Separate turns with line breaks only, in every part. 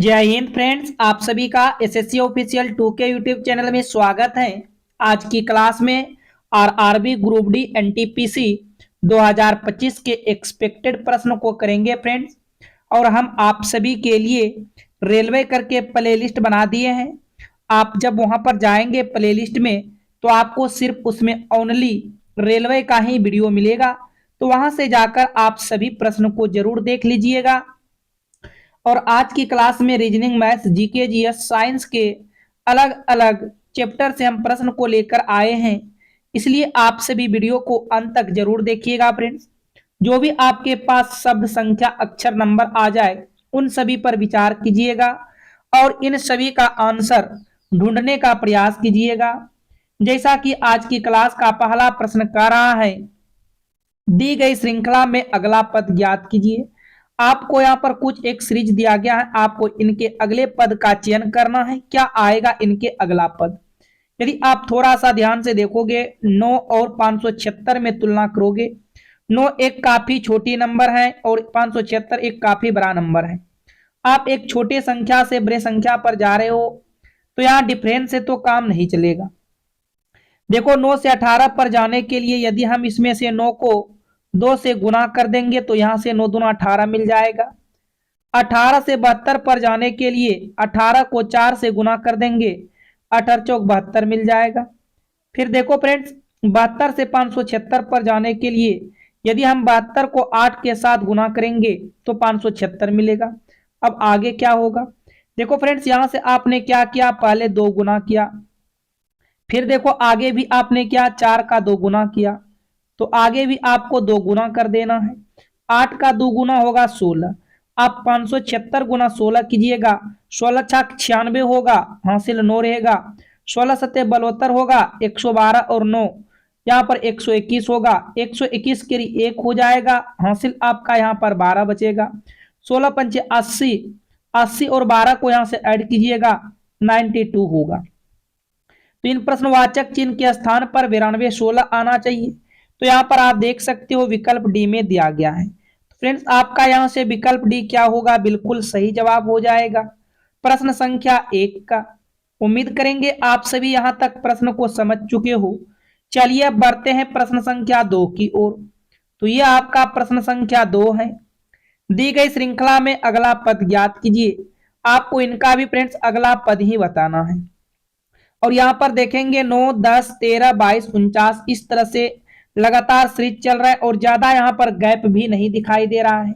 जय हिंद फ्रेंड्स, आप सभी का एसएससी ऑफिशियल 2 के यूट्यूब चैनल में स्वागत है। आज की क्लास में आरआरबी ग्रुप डी एनटीपीसी 2025 के एक्सपेक्टेड प्रश्न को करेंगे फ्रेंड्स। और हम आप सभी के लिए रेलवे करके प्लेलिस्ट बना दिए हैं। आप जब वहां पर जाएंगे प्लेलिस्ट में तो आपको सिर्फ उसमें ओनली रेलवे का ही वीडियो मिलेगा। तो वहां से जाकर आप सभी प्रश्न को जरूर देख लीजिएगा। और आज की क्लास में reasoning, maths, GK, GS, science के अलग अलग चैप्टर से हम प्रश्न को लेकर आए हैं। इसलिए आप सभी वीडियो को अंत तक जरूर देखिएगा फ्रेंड्स। जो भी आपके पास शब्द, संख्या, अक्षर, नंबर आ जाए उन सभी पर विचार कीजिएगा और इन सभी का आंसर ढूंढने का प्रयास कीजिएगा। जैसा कि आज की क्लास का पहला प्रश्न कह रहा है, दी गई श्रृंखला में अगला पद ज्ञात कीजिए। आपको यहाँ पर कुछ एक सीरीज दिया गया है, आपको इनके अगले पद का चयन करना है। क्या आएगा इनके अगला पद? यदि आप थोड़ा सा ध्यान से देखोगे, 9 और 576 में तुलना करोगे, 9 एक काफी छोटी नंबर है और 576 एक काफी बड़ा नंबर है। आप एक छोटे संख्या से बड़े संख्या पर जा रहे हो तो यहाँ डिफरेंस से तो काम नहीं चलेगा। देखो, 9 से 18 पर जाने के लिए यदि हम इसमें से 9 को 2 से गुना कर देंगे तो यहां से 9 दूना 18 मिल जाएगा। 18 से 72 पर जाने के लिए 18 को 4 से गुना कर देंगे, 18 चौक 72 मिल जाएगा। फिर देखो फ्रेंड्स, 72 से 576 पर जाने के लिए यदि हम 72 को 8 के साथ गुना करेंगे तो 576 मिलेगा। अब आगे क्या होगा? देखो फ्रेंड्स, यहां से आपने क्या किया, पहले 2 गुना किया, फिर देखो आगे भी आपने क्या, 4 का 2 गुना किया, तो आगे भी आपको 2 गुना कर देना है। 8 का 2 गुना होगा 16। आप 576 गुना 16 कीजिएगा, 16 छक 96 होगा, हासिल 9 रहेगा। 16 सत्ते 72 होगा, 112 और 9 यहाँ पर 121 होगा, 121 के लिए 1 हो जाएगा, हासिल आपका यहाँ पर 12 बचेगा। 16 पंचे 80, 80 और 12 को यहाँ से ऐड कीजिएगा, 92 होगा। तो इन प्रश्नवाचक चिन्ह के स्थान पर 92 16 आना चाहिए। तो यहाँ पर आप देख सकते हो विकल्प डी में दिया गया है। तो फ्रेंड्स, आपका यहाँ से विकल्प डी क्या होगा, बिल्कुल सही जवाब हो जाएगा। प्रश्न संख्या 1 का। उम्मीद करेंगे आप सभी यहाँ तक प्रश्न को समझ चुके हो। चलिए अब बढ़ते हैं प्रश्न संख्या 2 की ओर। तो ये आपका प्रश्न संख्या 2 है। दी गई श्रृंखला में अगला पद ज्ञात कीजिए। आपको इनका भी फ्रेंड्स अगला पद ही बताना है। और यहाँ पर देखेंगे 9, 10, 13, 22, 49 इस तरह से लगातार सीरीज चल रहा है और ज्यादा यहाँ पर गैप भी नहीं दिखाई दे रहा है।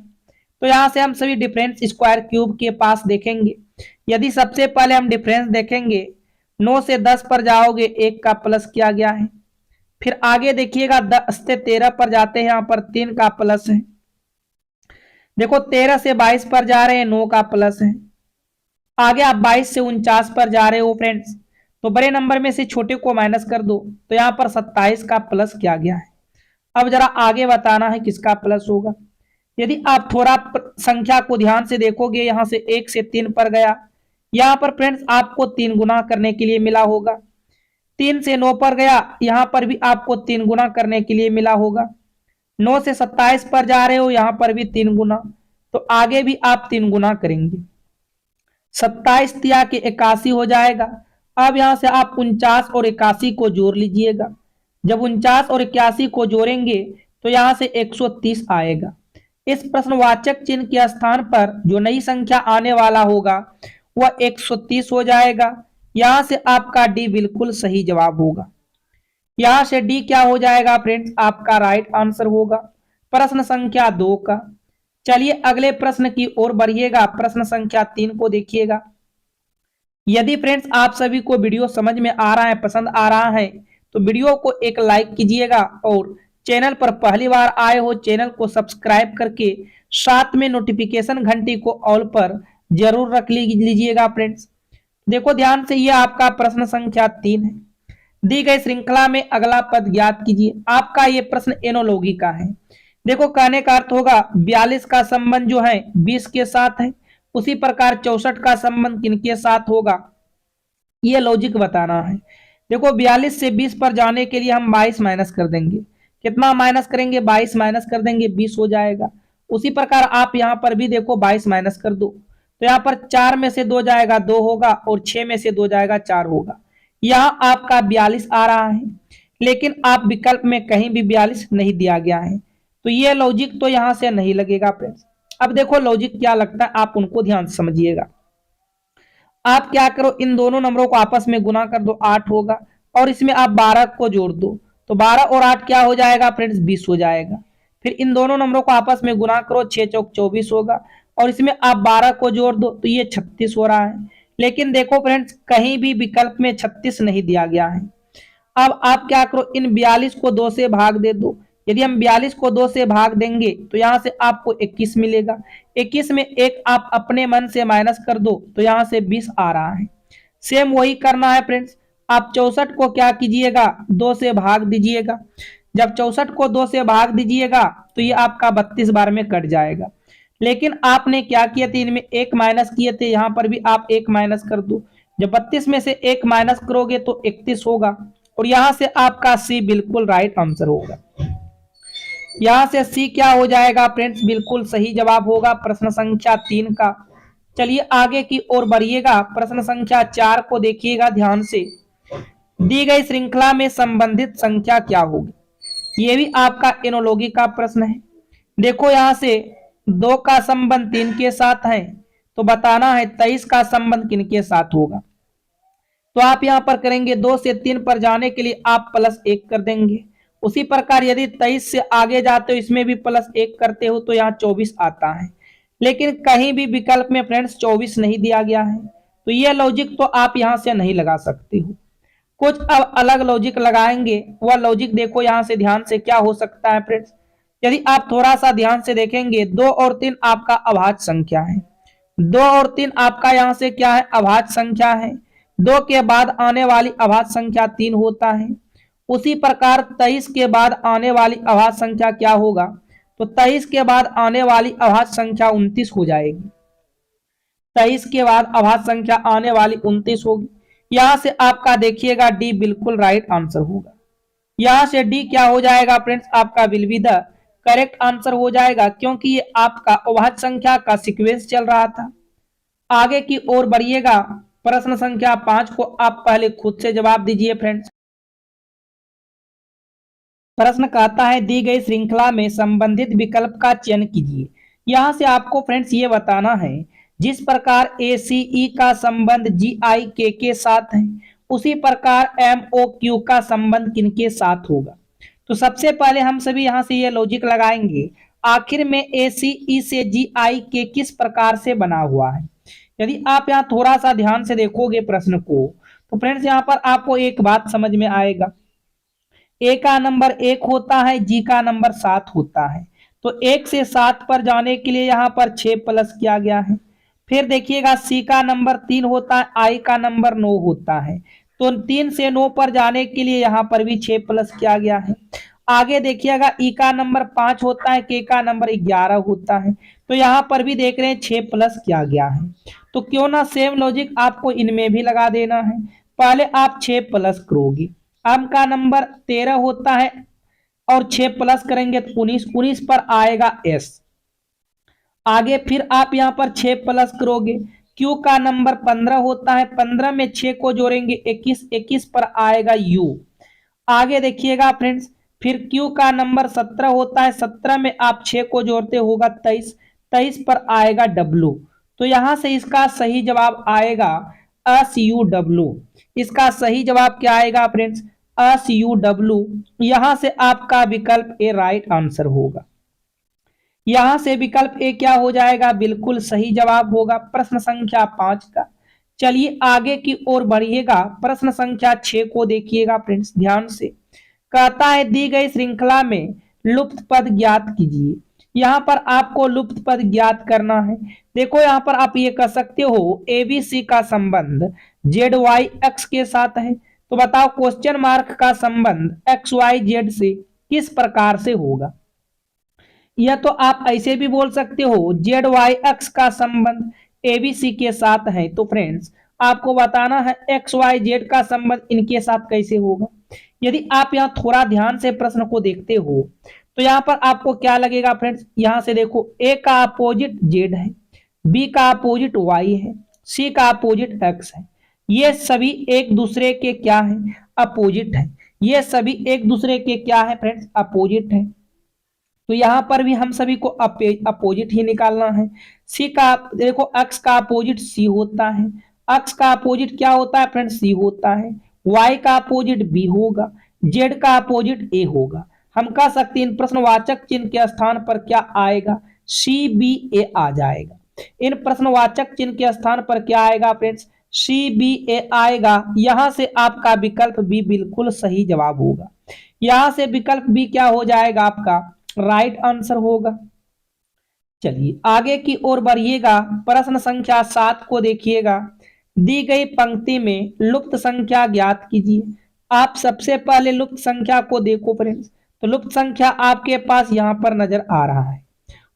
तो यहाँ से हम सभी डिफरेंस स्क्वायर क्यूब के पास देखेंगे। यदि सबसे पहले हम डिफरेंस देखेंगे, 9 से 10 पर जाओगे 1 का प्लस किया गया है। फिर आगे देखिएगा 10 से 13 पर जाते हैं, यहाँ पर 3 का प्लस है। देखो 13 से 22 पर जा रहे हैं, 9 का प्लस है। आगे आप 22 से 49 पर जा रहे हो फ्रेंड्स, तो बड़े नंबर में से छोटे को माइनस कर दो, तो यहाँ पर 27 का प्लस किया गया है। अब जरा आगे बताना है किसका प्लस होगा। यदि आप थोड़ा संख्या को ध्यान से देखोगे, यहां से 1 से 3 पर गया, यहाँ पर फ्रेंड्स आपको 3 गुना करने के लिए मिला होगा। 3 से 9 पर गया, यहाँ पर भी आपको 3 गुना करने के लिए मिला होगा। 9 से 27 पर जा रहे हो, यहाँ पर भी 3 गुना, तो आगे भी आप 3 गुना करेंगे। 27 तिया के 81 हो जाएगा। अब यहां से आप 49 और 81 को जोड़ लीजिएगा। जब 49 और 81 को जोड़ेंगे तो यहां से 130 आएगा। इस प्रश्नवाचक चिन्ह के स्थान पर जो नई संख्या आने वाला होगा वह 130 हो जाएगा। यहां से आपका डी बिल्कुल सही जवाब होगा। यहां से डी क्या हो जाएगा फ्रेंड्स, आपका राइट आंसर होगा प्रश्न संख्या 2 का। चलिए अगले प्रश्न की ओर बढ़िएगा। प्रश्न संख्या 3 को देखिएगा। यदि फ्रेंड्स आप सभी को वीडियो समझ में आ रहा है, पसंद आ रहा है, तो वीडियो को एक लाइक कीजिएगा और चैनल पर पहली बार आए हो चैनल को सब्सक्राइब करके साथ में नोटिफिकेशन घंटी को ऑल पर जरूर रख लीजिएगा फ्रेंड्स। देखो ध्यान से, ये आपका प्रश्न संख्या 3 है। दी गई श्रृंखला में अगला पद ज्ञात कीजिए। आपका ये प्रश्न एनोलॉगी का है। देखो कहने का अर्थ होगा 42 का संबंध जो है 20 के साथ है, उसी प्रकार 64 का संबंध किनके साथ होगा, ये लॉजिक बताना है। देखो 42 से 20 पर जाने के लिए हम 22 माइनस कर देंगे। कितना माइनस करेंगे, 22 माइनस कर देंगे, 20 हो जाएगा। उसी प्रकार आप यहां पर भी देखो 22 माइनस कर दो, तो यहाँ पर 4 में से 2 जाएगा 2 होगा और 6 में से 2 जाएगा 4 होगा। यहाँ आपका 42 आ रहा है, लेकिन आप विकल्प में कहीं भी 42 नहीं दिया गया है, तो ये लॉजिक तो यहाँ से नहीं लगेगा फ्रेंड्स। अब देखो लॉजिक क्या लगता है, आप उनको ध्यान से समझिएगा। आप क्या करो, इन दोनों नंबरों को आपस में गुना कर दो, 8 होगा, और इसमें आप 12 को जोड़ दो, तो 12 और 8 क्या हो जाएगा फ्रेंड्स, 20 हो जाएगा। फिर इन दोनों नंबरों को आपस में गुना करो, 6 चौक 24 होगा, और इसमें आप 12 को जोड़ दो तो ये 36 हो रहा है। लेकिन देखो फ्रेंड्स, कहीं भी विकल्प में 36 नहीं दिया गया है। अब आप क्या करो, इन 42 को 2 से भाग दे दो। यदि हम 42 को 2 से भाग देंगे तो यहाँ से आपको 21 मिलेगा। 21 में एक आप अपने मन से माइनस कर दो तो यहाँ से 20 आ रहा है। सेम वही करना है फ्रेंड्स। आप 64 को क्या कीजिएगा, 2 से भाग दीजिएगा। जब 64 को 2 से भाग दीजिएगा तो ये आपका 32 बार में कट जाएगा। लेकिन आपने क्या किए थे, इनमें एक माइनस किए थे, यहाँ पर भी आप एक माइनस कर दो। जब 32 में से एक माइनस करोगे तो 31 होगा, और यहां से आपका सी बिल्कुल राइट आंसर होगा। यहां से सी क्या हो जाएगा फ्रेंड्स, बिल्कुल सही जवाब होगा प्रश्न संख्या 3 का। चलिए आगे की ओर बढ़िएगा। प्रश्न संख्या 4 को देखिएगा ध्यान से। दी गई श्रृंखला में संबंधित संख्या क्या होगी। ये भी आपका एनोलॉजी का प्रश्न है। देखो यहां से 2 का संबंध 3 के साथ है, तो बताना है 23 का संबंध किनके साथ होगा। तो आप यहां पर करेंगे 2 से 3 पर जाने के लिए आप +1 कर देंगे। उसी प्रकार यदि 23 से आगे जाते हो, इसमें भी +1 करते हो तो यहाँ 24 आता है। लेकिन कहीं भी विकल्प में फ्रेंड्स 24 नहीं दिया गया है, तो यह लॉजिक तो आप यहां से नहीं लगा सकते हो। कुछ अब अलग लॉजिक लगाएंगे। वह लॉजिक देखो यहां से ध्यान से क्या हो सकता है फ्रेंड्स। यदि आप थोड़ा सा ध्यान से देखेंगे, 2 और 3 आपका अभाज्य संख्या है। 2 और 3 आपका यहां से क्या है, अभाज्य संख्या है। 2 के बाद आने वाली अभाज्य संख्या 3 होता है। उसी प्रकार 23 के बाद आने वाली अभाज्य संख्या क्या होगा, तो 23 के बाद आने वाली अभाज्य संख्या 29 हो जाएगी। 23 के बाद अभाज्य संख्या आने वाली 29 होगी। यहां से आपका देखिएगा डी बिल्कुल राइट आंसर होगा। यहां से डी क्या हो जाएगा फ्रेंड्स, आपका will be the correct answer हो जाएगा, क्योंकि ये आपका अभाज्य संख्या का सीक्वेंस चल रहा था। आगे की ओर बढ़िएगा। प्रश्न संख्या 5 को आप पहले खुद से जवाब दीजिए फ्रेंड्स। प्रश्न कहता है दी गई श्रृंखला में संबंधित विकल्प का चयन कीजिए। यहां से आपको फ्रेंड्स ये बताना है, जिस प्रकार ACE का संबंध GIK के साथ है, उसी प्रकार MOQ का संबंध किनके साथ होगा। तो सबसे पहले हम सभी यहां से ये लॉजिक लगाएंगे, आखिर में ACE से GIK किस प्रकार से बना हुआ है। यदि आप यहाँ थोड़ा सा ध्यान से देखोगे प्रश्न को, तो फ्रेंड्स यहाँ पर आपको एक बात समझ में आएगा। ए का नंबर 1 होता है, जी का नंबर 7 होता है, तो 1 से 7 पर जाने के लिए यहाँ पर 6 प्लस किया गया है। फिर देखिएगा सी का नंबर 3 होता है, आई का नंबर 9 होता है, तो 3 से 9 पर जाने के लिए यहाँ पर भी 6 प्लस किया गया है। आगे देखिएगा ई का नंबर 5 होता है, के का नंबर 11 होता है, तो यहाँ पर भी देख रहे हैं 6 प्लस किया गया है। तो क्यों ना सेम लॉजिक आपको इनमें भी लगा देना है। पहले आप 6 प्लस करोगे, आम का नंबर 13 होता है और 6 प्लस करेंगे तो 19 पर आएगा एस। आगे फिर आप यहां पर 6 प्लस करोगे, क्यू का नंबर 15 होता है, 15 में 6 को जोड़ेंगे 21 पर आएगा यू। आगे देखिएगा फ्रेंड्स, फिर क्यू का नंबर 17 होता है, 17 में आप 6 को जोड़ते होगा 23 पर आएगा डब्लू। तो यहां से इसका सही जवाब आएगा SUW। इसका सही जवाब क्या आएगा फ्रेंड्स, SUW। यहां से आपका विकल्प ए राइट आंसर होगा। यहां से विकल्प ए क्या हो जाएगा, बिल्कुल सही जवाब होगा प्रश्न संख्या 5 का। चलिए आगे की ओर बढ़िएगा। प्रश्न संख्या 6 को देखिएगा फ्रेंड्स ध्यान से। कहता है दी गई श्रृंखला में लुप्त पद ज्ञात कीजिए। यहां पर आपको लुप्त पद ज्ञात करना है। देखो यहां पर आप ये कह सकते हो ABC का संबंध ZYX के साथ है, तो बताओ क्वेश्चन मार्क का संबंध XYZ से किस प्रकार से होगा। यह तो आप ऐसे भी बोल सकते हो ZYX का संबंध ABC के साथ है, तो फ्रेंड्स आपको बताना है XYZ का संबंध इनके साथ कैसे होगा। यदि आप यहाँ थोड़ा ध्यान से प्रश्न को देखते हो तो यहाँ पर आपको क्या लगेगा फ्रेंड्स, यहाँ से देखो A का अपोजिट Z है, बी का अपोजिट वाई है, सी का अपोजिट एक्स है। ये सभी एक दूसरे के क्या है? अपोजिट है। ये सभी एक दूसरे के क्या है फ्रेंड्स? अपोजिट है। तो यहां पर भी हम सभी को अपोजिट ही निकालना है। सी का देखो, अक्स का अपोजिट सी होता है। अक्स का अपोजिट क्या होता है फ्रेंड्स? सी होता है। वाई का अपोजिट बी होगा। जेड का अपोजिट ए होगा। हम कह सकते हैं इन प्रश्नवाचक चिन्ह के स्थान पर क्या आएगा? सी बी ए आ जाएगा। इन प्रश्नवाचक चिन्ह के स्थान पर क्या आएगा फ्रेंड्स? सी बी ए आएगा। यहां से आपका विकल्प बी बिल्कुल सही जवाब होगा। यहां से विकल्प बी क्या हो जाएगा? आपका राइट आंसर होगा। चलिए आगे की ओर बढ़िएगा। प्रश्न संख्या 7 को देखिएगा। दी गई पंक्ति में लुप्त संख्या ज्ञात कीजिए। आप सबसे पहले लुप्त संख्या को देखो फ्रेंड्स। तो लुप्त संख्या आपके पास यहां पर नजर आ रहा है।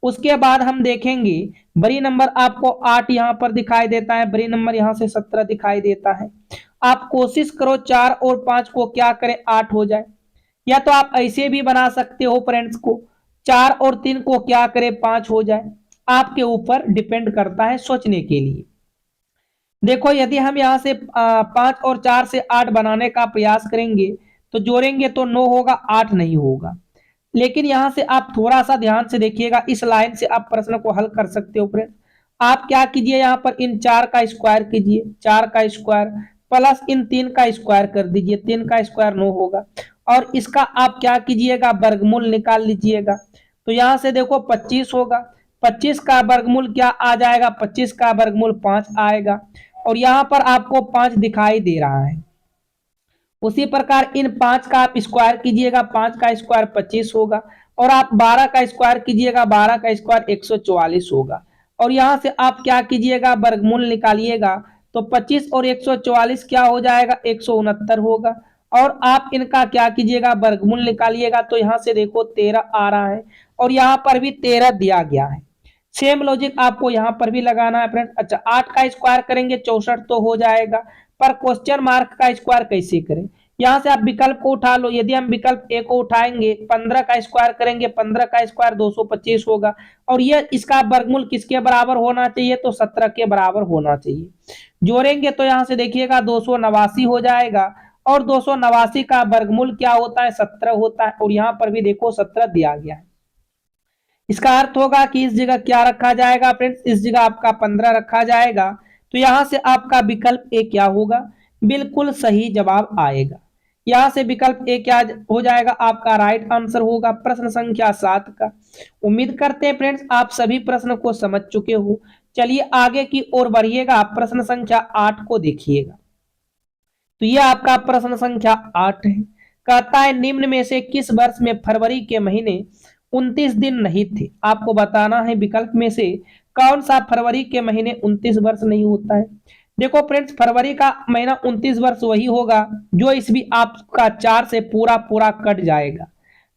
उसके बाद हम देखेंगे बड़ी नंबर आपको 8 यहां पर दिखाई देता है, बड़ी नंबर यहां से 17 दिखाई देता है। आप कोशिश करो 4 और 5 को क्या करें? 8 हो जाए। या तो आप ऐसे भी बना सकते हो फ्रेंड्स को, 4 और 3 को क्या करे? 5 हो जाए। आपके ऊपर डिपेंड करता है सोचने के लिए। देखो यदि हम यहां से 5 और 4 से 8 बनाने का प्रयास करेंगे तो जोड़ेंगे तो 9 होगा, 8 नहीं होगा। लेकिन यहां से आप थोड़ा सा ध्यान से देखिएगा, इस लाइन से आप प्रश्न को हल कर सकते हो फ्रेंड। आप क्या कीजिए, यहां पर इन 4 का स्क्वायर कीजिए, 4 का स्क्वायर प्लस इन 3 का स्क्वायर कर दीजिए, 3 का स्क्वायर 9 होगा। और इसका आप क्या कीजिएगा? वर्गमूल निकाल लीजिएगा। तो यहां से देखो 25 होगा, 25 का वर्गमूल क्या आ जाएगा? 25 का वर्गमूल 5 आएगा। और यहां पर आपको 5 दिखाई दे रहा है। उसी प्रकार इन 5 का आप स्क्वायर कीजिएगा, 5 का स्क्वायर 25 होगा। और आप 12 का स्क्वायर कीजिएगा, 12 का स्क्वायर 144 होगा। और यहां से आप क्या कीजिएगा? वर्गमूल निकालिएगा। तो 25 और 144 क्या हो जाएगा? 169 होगा। और आप इनका क्या कीजिएगा? वर्गमूल निकालिएगा। तो यहां से देखो 13 आ रहा है और यहां पर भी 13 दिया गया है। सेम लॉजिक आपको यहां पर भी लगाना है फ्रेंड्स। अच्छा 8 का स्क्वायर करेंगे 64 तो हो जाएगा, पर क्वेश्चन मार्क का स्क्वायर कैसे करें? यहां से आप विकल्प को उठा लो। यदि हम विकल्प ए को उठाएंगे, 15 का स्क्वायर करेंगे, 15 का स्क्वायर 225 होगा। और ये इसका वर्गमूल किसके बराबर होना चाहिए? तो 17 के बराबर होना चाहिए। जोड़ेंगे तो यहां से देखिएगा 289 हो जाएगा। और 289 का वर्गमूल क्या होता है? 17 होता है। और यहां पर भी देखो 17 दिया गया है। इसका अर्थ होगा कि इस जगह क्या रखा जाएगा फ्रेंड्स? इस जगह आपका 15 रखा जाएगा। तो यहां से आपका विकल्प ए क्या होगा? बिल्कुल सही जवाब आएगा। यहां से विकल्प ए क्या हो जाएगा? आपका राइट आंसर होगा प्रश्न संख्या 7 का। उम्मीद करते हैं फ्रेंड्स आप सभी प्रश्न को समझ चुके हो। चलिए आगे की ओर बढ़िएगा। प्रश्न संख्या 8 को देखिएगा। तो यह आपका प्रश्न संख्या 8 है। कहता है निम्न में से किस वर्ष में फरवरी के महीने 29 दिन नहीं थे? आपको बताना है विकल्प में से कौन सा फरवरी के महीने 29 वर्ष नहीं होता है। देखो फ्रेंड्स, फरवरी का महीना 29 वर्ष वही होगा जो इस भी आपका 4 से पूरा पूरा कट जाएगा।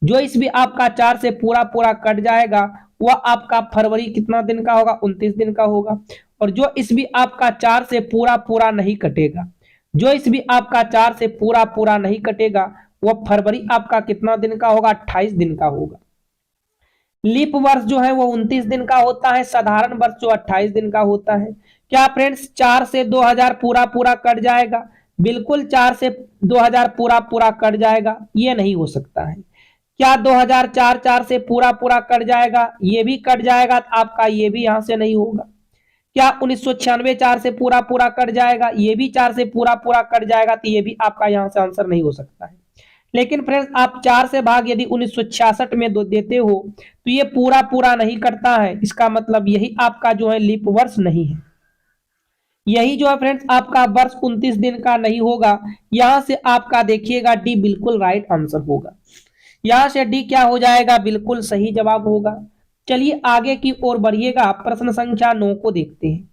जो इस भी आपका 4 से पूरा पूरा कट जाएगा वह आपका फरवरी कितना दिन का होगा? 29 दिन का होगा। और जो इस भी आपका 4 से पूरा पूरा नहीं कटेगा, जो इस भी आपका 4 से पूरा पूरा नहीं कटेगा, वह फरवरी आपका कितना दिन का होगा? 28 दिन का होगा। लीप वर्ष जो है वो 29 दिन का होता है, साधारण वर्ष जो 28 दिन का होता है। क्या फ्रेंड्स 4 से 2000 पूरा पूरा कट जाएगा? बिल्कुल 4 से 2000 पूरा पूरा कट जाएगा, ये नहीं हो सकता है। क्या 2004 4 से पूरा पूरा कट जाएगा? ये भी कट जाएगा, तो आपका ये भी यहां से नहीं होगा। क्या 1996 4 से पूरा पूरा कट जाएगा? ये भी 4 से पूरा पूरा कट जाएगा, तो ये भी आपका यहां से आंसर नहीं हो सकता है। लेकिन फ्रेंड्स आप 4 से भाग यदि 1966 में देते हो तो ये पूरा पूरा नहीं करता है। इसका मतलब यही आपका जो है लीप वर्ष नहीं है। यही जो है फ्रेंड्स आपका वर्ष 29 दिन का नहीं होगा। यहां से आपका देखिएगा डी बिल्कुल राइट आंसर होगा। यहां से डी क्या हो जाएगा? बिल्कुल सही जवाब होगा। चलिए आगे की ओर बढ़िएगा। प्रश्न संख्या 9 को देखते हैं।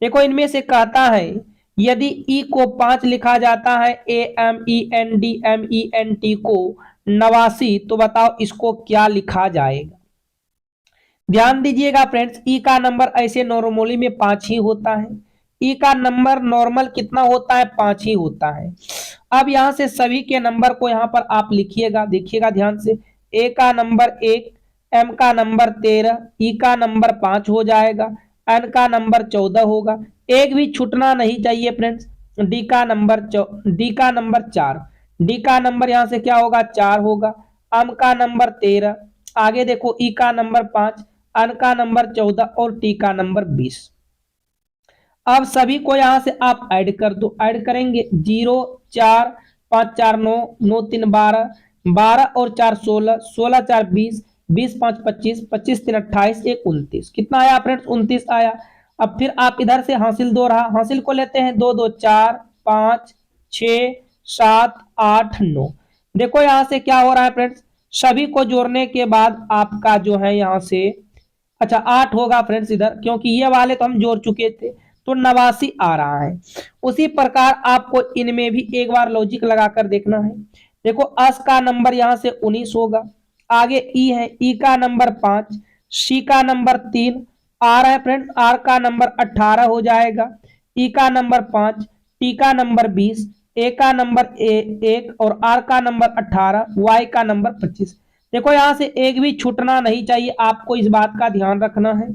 देखो इनमें से कहता है यदि ई को 5 लिखा जाता है, AMENDMENT को 89, तो बताओ इसको क्या लिखा जाएगा? ध्यान दीजिएगा फ्रेंड्स, ई का नंबर ऐसे नॉर्मली में 5 ही होता है। ई का नंबर नॉर्मल कितना होता है? 5 ही होता है। अब यहां से सभी के नंबर को यहां पर आप लिखिएगा, देखिएगा ध्यान से। ए का नंबर 1, एम का नंबर 13, ई का नंबर 5 हो जाएगा। एन का नंबर 14 होगा। एक भी छूटना नहीं चाहिए फ्रेंड्स। डी का नंबर 4, डी का नंबर यहाँ से क्या होगा 4 होगा। एम का नंबर 13, आगे देखो ई का नंबर 5, एन का नंबर 14 और टी का नंबर 20। अब सभी को यहां से आप ऐड कर दो। ऐड करेंगे 0 4 5 4 9 9 3 12, 12 और 4 16, 16 4 20, 20 5 25, 25 3 28, 1 29। कितना आया फ्रेंड्स 29 आया। अब फिर आप इधर से हासिल दो रहा, हासिल को लेते हैं 2 2 4 5 6 7 8 9। देखो यहां से क्या हो रहा है फ्रेंड्स, सभी को जोड़ने के बाद आपका जो है यहां से अच्छा 8 होगा फ्रेंड्स इधर, क्योंकि ये वाले तो हम जोड़ चुके थे, तो 89 आ रहा है। उसी प्रकार आपको इनमें भी एक बार लॉजिक लगाकर देखना है। देखो अस का नंबर यहां से 19 होगा, आगे ई है, ई का नंबर 5, सी का नंबर 3, आर है फ्रेंड्स, आर का नंबर 18 हो जाएगा, ई का नंबर 5, टी का नंबर 20, ए का नंबर 1 और आर का नंबर 18, वाई का नंबर 25। देखो यहां से एक भी छूटना नहीं चाहिए, आपको इस बात का ध्यान रखना है।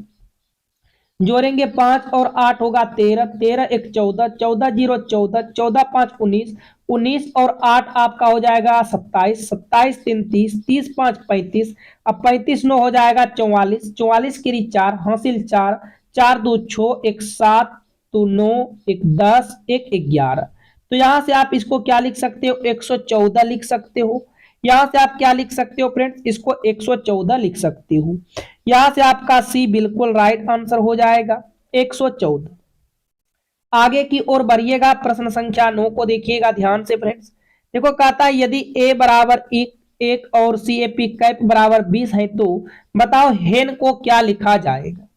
जोड़ेंगे 5 और 8 होगा 13, 13 1 14, 14 0 14, 14 5 19, 19 और 8 आपका हो जाएगा 27, 27 3 30, 30 5 35, अब 35 9 हो जाएगा 44, 44 की 4 हासिल 4, 4 2 6, 1 7, 2 9, 1 10, 1 11। तो यहां से आप इसको क्या लिख सकते हो 114 लिख सकते हो। यहां से आप क्या लिख सकते हो फ्रेंड्स, इसको 114 लिख सकते हो। यहां से आपका सी बिल्कुल राइट आंसर हो जाएगा 114। आगे की ओर बढ़िएगा, प्रश्न संख्या 9 को देखिएगा ध्यान से फ्रेंड्स। देखो कहता है यदि ए बराबर 1 और सी ए पी कैप बराबर 20 है तो बताओ हेन को क्या लिखा जाएगा।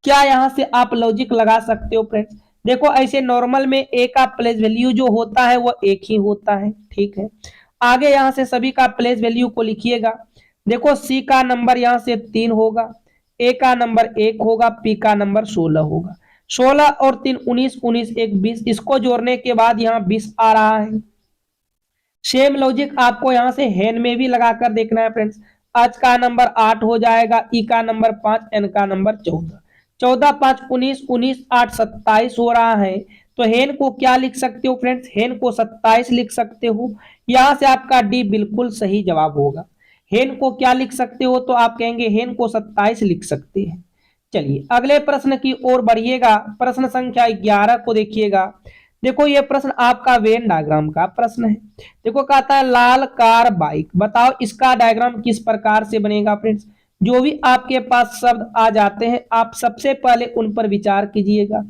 क्या यहां से आप लॉजिक लगा सकते हो फ्रेंड्स। देखो ऐसे नॉर्मल में ए का प्लेस वैल्यू जो होता है वो एक ही होता है, ठीक है। आगे यहां से सभी का प्लेस वैल्यू को लिखिएगा। देखो सी का नंबर यहां से 3 होगा, ए का नंबर 1 होगा, पी का नंबर 16 होगा। 16 और 3 19, 19 1 20, इसको जोड़ने के बाद यहाँ 20 आ रहा है। सेम लॉजिक आपको यहां से हेन में भी लगाकर देखना है फ्रेंड्स। आज का नंबर 8 हो जाएगा, ई का नंबर 5, एन का नंबर 14, 14 5 19, 19 8 27 हो रहा है। तो हेन को क्या लिख सकते हो फ्रेंड्स, हेन को 27 लिख सकते हो। यहां से आपका डी बिल्कुल सही जवाब होगा। हेन को क्या लिख सकते हो, तो आप कहेंगे हेन को 27 लिख सकते हैं। चलिए अगले प्रश्न की ओर बढ़िएगा, प्रश्न संख्या 11 को देखिएगा। देखो ये प्रश्न आपका वेन डायग्राम का प्रश्न है। देखो कहता है लाल कार बाइक, बताओ इसका डायग्राम किस प्रकार से बनेगा फ्रेंड्स। जो भी आपके पास शब्द आ जाते हैं आप सबसे पहले उन पर विचार कीजिएगा।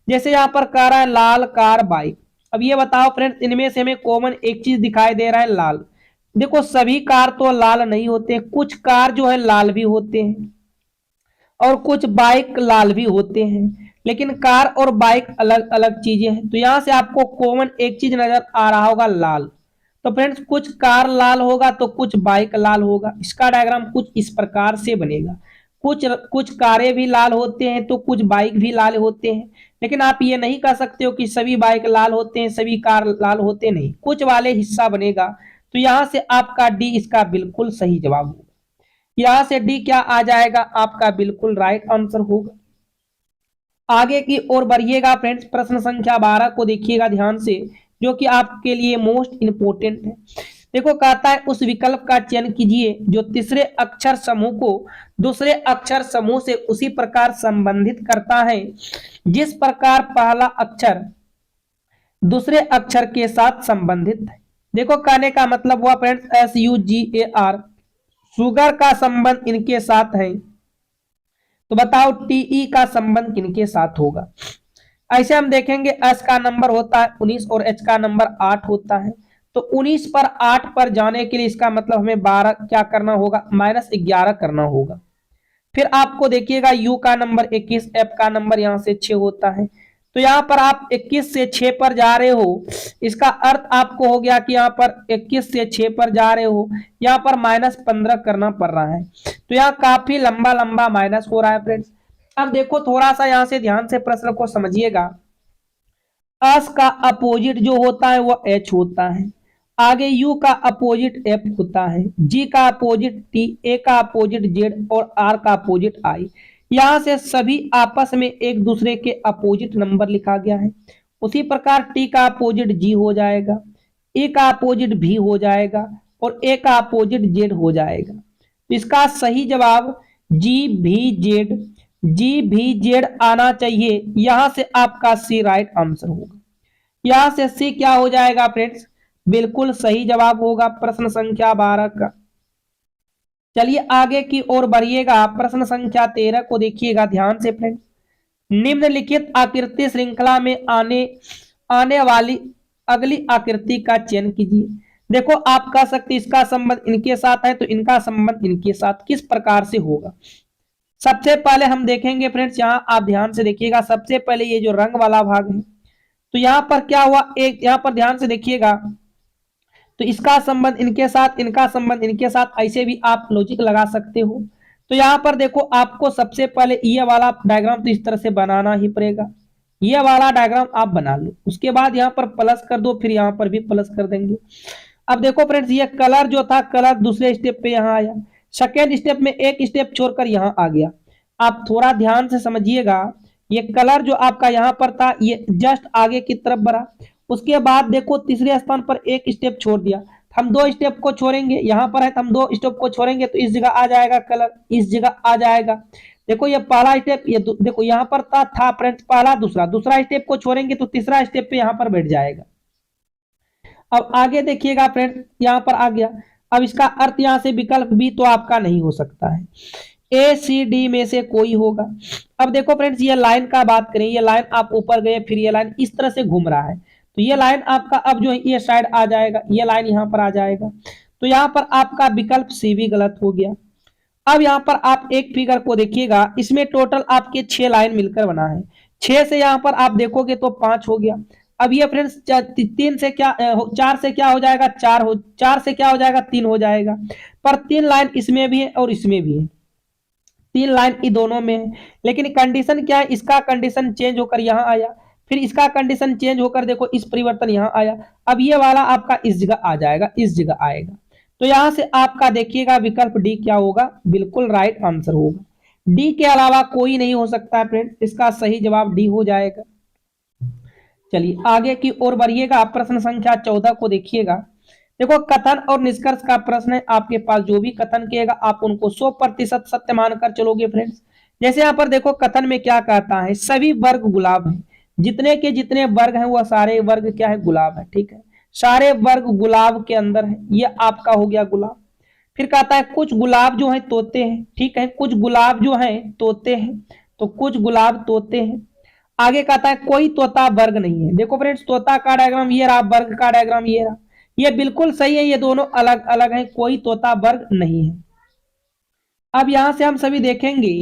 जैसे यहाँ पर कह रहा है लाल कार बाइक, अब ये बताओ फ्रेंड्स इनमें से हमें कॉमन एक चीज दिखाई दे रहा है लाल। देखो सभी कार तो लाल नहीं होते, कुछ कार जो है लाल भी होते हैं और कुछ बाइक लाल भी होते हैं, लेकिन कार और बाइक अलग अलग चीजें हैं। तो यहां से आपको कॉमन एक चीज नजर आ रहा होगा लाल। तो फ्रेंड्स कुछ कार लाल होगा तो कुछ बाइक लाल होगा। इसका डायग्राम कुछ इस प्रकार से बनेगा। कुछ कुछ कारें भी लाल होते हैं तो कुछ बाइक भी लाल होते हैं, लेकिन आप ये नहीं कह सकते हो कि सभी बाइक लाल होते हैं सभी कार लाल होते नहीं, कुछ वाले हिस्सा बनेगा। तो यहां से आपका डी इसका बिल्कुल सही जवाब होगा। यहां से डी क्या आ जाएगा, आपका बिल्कुल राइट आंसर होगा। आगे की ओर बढ़िएगा फ्रेंड्स, प्रश्न संख्या 12 को देखिएगा ध्यान से, जो कि आपके लिए मोस्ट इंपोर्टेंट है। देखो कहता है उस विकल्प का चयन कीजिए जो तीसरे अक्षर समूह को दूसरे अक्षर समूह से उसी प्रकार संबंधित करता है जिस प्रकार पहला अक्षर दूसरे अक्षर के साथ संबंधित है। देखो कहने का मतलब हुआ फ्रेंड्स SUGAR, सुगर का संबंध इनके साथ है। तो बताओ TE का संबंध किनके साथ होगा। ऐसे हम देखेंगे S का नंबर होता है 19 और H का नंबर 8 होता है। तो 19 पर 8 पर जाने के लिए इसका मतलब हमें 12 क्या करना होगा, -11 करना होगा। फिर आपको देखिएगा U का नंबर 21, F का नंबर यहाँ से 6 होता है। तो यहाँ पर आप 21 से 6 पर जा रहे हो, इसका अर्थ आपको हो गया कि यहाँ पर 21 से 6 पर जा रहे हो, यहाँ पर -15 करना पड़ रहा है। तो यहाँ काफी लंबा लंबा माइनस हो रहा है फ्रेंड्स। अब देखो थोड़ा सा यहाँ से ध्यान से प्रश्न को समझिएगा। अस का अपोजिट जो होता है वो H होता है, आगे U का अपोजिट F होता है, G का अपोजिट T, A का अपोजिट Z और R का अपोजिट I। यहां से सभी आपस में एक दूसरे के अपोजिट नंबर लिखा गया है। उसी प्रकार टी का अपोजिट जी हो जाएगा, ए का अपोजिट भी हो जाएगा और ए का अपोजिट जेड हो जाएगा। तो इसका सही जवाब जी भी जेड आना चाहिए। यहां से आपका सी राइट आंसर होगा। यहां से सी क्या हो जाएगा फ्रेंड्स, बिल्कुल सही जवाब होगा प्रश्न संख्या 12 का। चलिए आगे की ओर बढ़िएगा, प्रश्न संख्या 13 को देखिएगा ध्यान से फ्रेंड्स। निम्नलिखित आकृति श्रृंखला में आने आने वाली अगली आकृति का चयन कीजिए। देखो आप कह सकते इसका संबंध इनके साथ है तो इनका संबंध इनके साथ किस प्रकार से होगा। सबसे पहले हम देखेंगे फ्रेंड्स, यहाँ आप ध्यान से देखिएगा। सबसे पहले ये जो रंग वाला भाग है, तो यहाँ पर क्या हुआ, एक यहाँ पर ध्यान से देखिएगा, तो इसका संबंध इनके साथ, इनका संबंध इनके साथ, ऐसे भी आप लॉजिक लगा सकते हो। तो यहाँ पर देखो आपको सबसे पहले ये वाला डायग्राम तो इस तरह से बनाना ही पड़ेगा। ये वाला डायग्राम आप बना लो, उसके बाद यहाँ पर प्लस कर दो, फिर यहाँ पर भी प्लस कर देंगे। अब देखो फ्रेंड्स, ये कलर जो था, कलर दूसरे स्टेप पे यहाँ आया, सेकेंड स्टेप में एक स्टेप छोड़कर यहाँ आ गया। आप थोड़ा ध्यान से समझिएगा, ये कलर जो आपका यहाँ पर था ये जस्ट आगे की तरफ बढ़ा। उसके बाद देखो तीसरे स्थान पर एक स्टेप छोड़ दिया। हम दो स्टेप को छोड़ेंगे, यहाँ पर है तो हम दो स्टेप को छोड़ेंगे तो इस जगह आ जाएगा कलर, इस जगह आ जाएगा। देखो ये पहला स्टेप, ये देखो यहाँ पर था फ्रेंड्स पहला, दूसरा स्टेप को छोड़ेंगे तो तीसरा स्टेप पे यहाँ पर बैठ जाएगा। अब आगे देखिएगा फ्रेंड्स, यहाँ पर आ गया। अब इसका अर्थ यहाँ से विकल्प बी तो आपका नहीं हो सकता है, ए सी डी में से कोई होगा। अब देखो फ्रेंड्स, ये लाइन का बात करें, ये लाइन आप ऊपर गए, फिर ये लाइन इस तरह से घूम रहा है, तो ये लाइन आपका अब जो है ये साइड आ जाएगा, ये लाइन यहाँ पर आ जाएगा। तो यहाँ पर आपका विकल्प सी भी गलत हो गया। अब यहाँ पर आप एक फिगर को देखिएगा, इसमें टोटल आपके 6 लाइन मिलकर बना है। 6 से यहाँ पर आप देखोगे तो 5 हो गया। अब ये फ्रेंड्स 3 से क्या 4 से क्या हो जाएगा, 4 से क्या हो जाएगा, 3 हो जाएगा। पर 3 लाइन इसमें भी है और इसमें भी है, 3 लाइन इन दोनों में है। लेकिन कंडीशन क्या है, इसका कंडीशन चेंज होकर यहाँ आया, फिर इसका कंडीशन चेंज होकर देखो इस परिवर्तन यहाँ आया। अब ये वाला आपका इस जगह आ जाएगा, इस जगह आएगा। तो यहां से आपका देखिएगा विकल्प डी क्या होगा, बिल्कुल राइट आंसर होगा। डी के अलावा कोई नहीं हो सकता फ्रेंड्स, इसका सही जवाब डी हो जाएगा। चलिए आगे की ओर बढ़िएगा, प्रश्न संख्या 14 को देखिएगा। देखो कथन और निष्कर्ष का प्रश्न है, आपके पास जो भी कथन किएगा आप उनको 100% सत्य मानकर चलोगे फ्रेंड्स। जैसे यहाँ पर देखो कथन में क्या कहता है, सभी वर्ग गुलाब हैं, जितने के जितने वर्ग हैं वह सारे वर्ग क्या है, गुलाब है। ठीक है, सारे वर्ग गुलाब के अंदर है, ये आपका हो गया गुलाब। फिर कहता है कुछ गुलाब जो है तोते हैं, ठीक है, कुछ गुलाब जो है तोते हैं, तो कुछ गुलाब तोते हैं। आगे कहता है कोई तोता वर्ग नहीं है। देखो फ्रेंड्स, तोता का डायग्राम ये रहा, वर्ग का डायग्राम ये रहा, ये बिल्कुल सही है, ये दोनों अलग अलग हैं, कोई तोता वर्ग नहीं है। अब यहां से हम सभी देखेंगे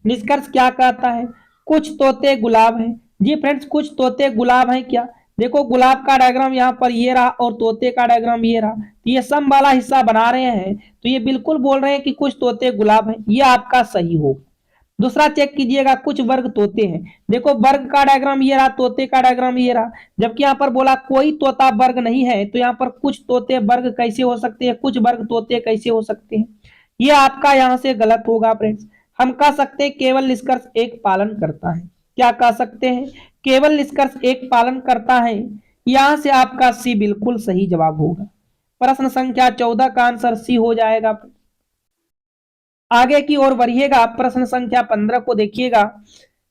निष्कर्ष क्या कहता है, कुछ तोते गुलाब हैं। जी फ्रेंड्स, कुछ तोते गुलाब हैं क्या, देखो गुलाब का डायग्राम यहाँ पर ये रहा और तोते का डायग्राम ये रहा, तो ये सम वाला हिस्सा बना रहे हैं, तो ये बिल्कुल बोल रहे हैं कि कुछ तोते गुलाब हैं, ये आपका सही होगा। दूसरा चेक कीजिएगा, कुछ वर्ग तोते हैं। देखो वर्ग का डायग्राम ये रहा, तोते का डायग्राम ये रहा, जबकि यहाँ पर बोला कोई तोता वर्ग नहीं है, तो यहाँ पर कुछ तोते वर्ग कैसे हो सकते हैं, कुछ वर्ग तोते कैसे हो सकते हैं, ये आपका यहाँ से गलत होगा फ्रेंड्स। हम कह सकते हैं केवल निष्कर्ष एक पालन करता है। क्या कह सकते हैं, केवल निष्कर्ष एक पालन करता है। यहां से आपका सी बिल्कुल सही जवाब होगा। प्रश्न संख्या 14 का आंसर सी हो जाएगा। आगे की ओर बढ़िएगा, प्रश्न संख्या 15 को देखिएगा।